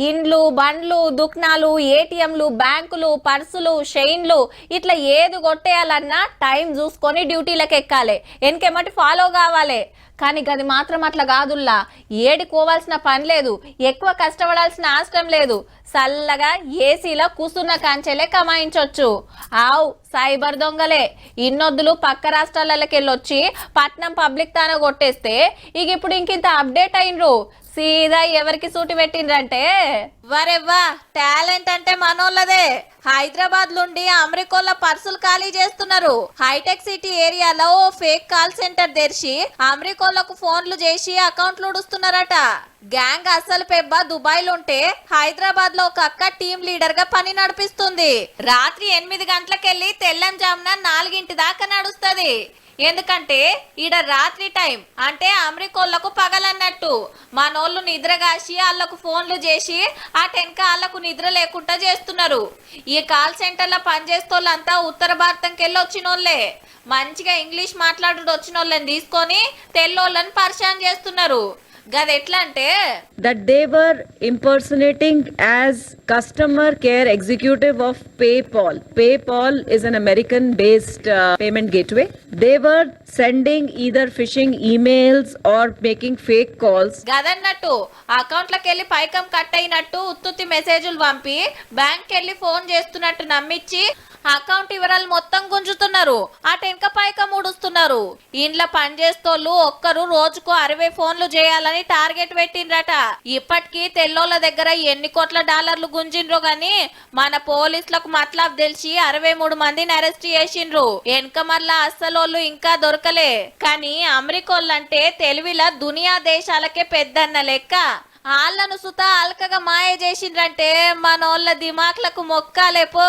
ఇండ్లు, బండ్లు, దుకాణాలు, ఏటీఎంలు, బ్యాంకులు, పర్సులు, షైన్లు ఇట్లా ఏది కొట్టేయాలన్నా టైం చూసుకొని డ్యూటీలకు ఎక్కాలి, వెనకేమటి ఫాలో కావాలి. కానీ గది మాత్రం అట్లా కాదుల్లా. ఏడికోవాల్సిన పని లేదు, ఎక్కువ కష్టపడాల్సిన అవసరం లేదు. చల్లగా ఏసీలో కూసున్న కాంచెలే కమాయించవచ్చు. ఆవు సైబర్ దొంగలే ఇన్నొద్దులు పక్క రాష్ట్రాలకి వెళ్ళొచ్చి పట్నం పబ్లిక్ తాన కొట్టేస్తే ఇక ఇప్పుడు ఇంకింత అప్డేట్ అయినరు. సీదా ఎవరికి సూటి పెట్టిండ్రంటే వరెవ్వా టాలెంట్ అంటే మనోళ్ళదే. హైదరాబాద్ నుండి అమెరికోల పర్సులు ఖాళీ చేస్తున్నారు. హైటెక్ సిటీ ఏరియాలో ఓ ఫేక్ కాల్ సెంటర్ తెరిచి అమెరికోలకు ఫోన్లు చేసి అకౌంట్లు ఉడుస్తున్నారట. గ్యాంగ్ అసలు పెబ్బ దుబాయ్ లో ఉంటే హైదరాబాద్ లో ఒక అక్క టీం లీడర్ గా పని నడిపిస్తుంది. రాత్రి 8 గంటలకెళ్ళి తెల్లంజామున 4 దాకా నడుస్తుంది. ఎందుకంటే ఈడ రాత్రి టైం అంటే అమెరికోళ్లకు పగలన్నట్టు. మనోళ్ళు నిద్రగాసి వాళ్ళకు ఫోన్లు చేసి ఆ టెన్క వాళ్ళకు నిద్ర లేకుండా చేస్తున్నారు. ఈ కాల్ సెంటర్లో పనిచేస్తోళ్ళంతా ఉత్తర భారతంకి వెళ్ళి వచ్చినోళ్లే. మంచిగా ఇంగ్లీష్ మాట్లాడు వచ్చిన వాళ్ళని తీసుకొని తెల్లోళ్ళని పరిచయం చేస్తున్నారు. గది ఎట్లా అంటే that they were impersonating as customer care executive of PayPal. PayPal is an American based payment gateway. They were sending either phishing emails or making fake calls. గదన్నట్టు అకౌంట్లకు వెళ్ళి పైకం కట్ అయినట్టు ఉత్తుత్తి మెసేజ్లు పంపి బ్యాంక్ వెళ్ళి ఫోన్ చేస్తున్నట్టు నమ్మించి అకౌంట్ వివరాలు మొత్తం గుంజుతున్నారు. ఆ టెన్క పైకం ఊడుస్తున్నారు. ఇంట్లో పనిచేస్తోళ్ళు ఒక్కరు రోజుకు 60 ఫోన్లు చేయాలని టార్గెట్ పెట్టిండ్రట. ఇప్పటికీ తెల్లోళ్ళ దగ్గర ఎన్ని కోట్ల డాలర్లు గుంజిండ్రో గాని మన పోలీసులకు మతలబ్ తెలిసి 63 మందిని అరెస్ట్ చేసిండ్రు. వెనక మళ్ళా అస్సలోళ్ళు ఇంకా దొరకలే. కానీ అమెరికోళ్ళంటే తెలివిలా దునియా దేశాలకే పెద్దన్న లెక్క. వాళ్ళను సుతా అల్కగా మాయ చేసిండ్రంటే మనోళ్ళ దిమాక్లకు మొక్కాలేపో.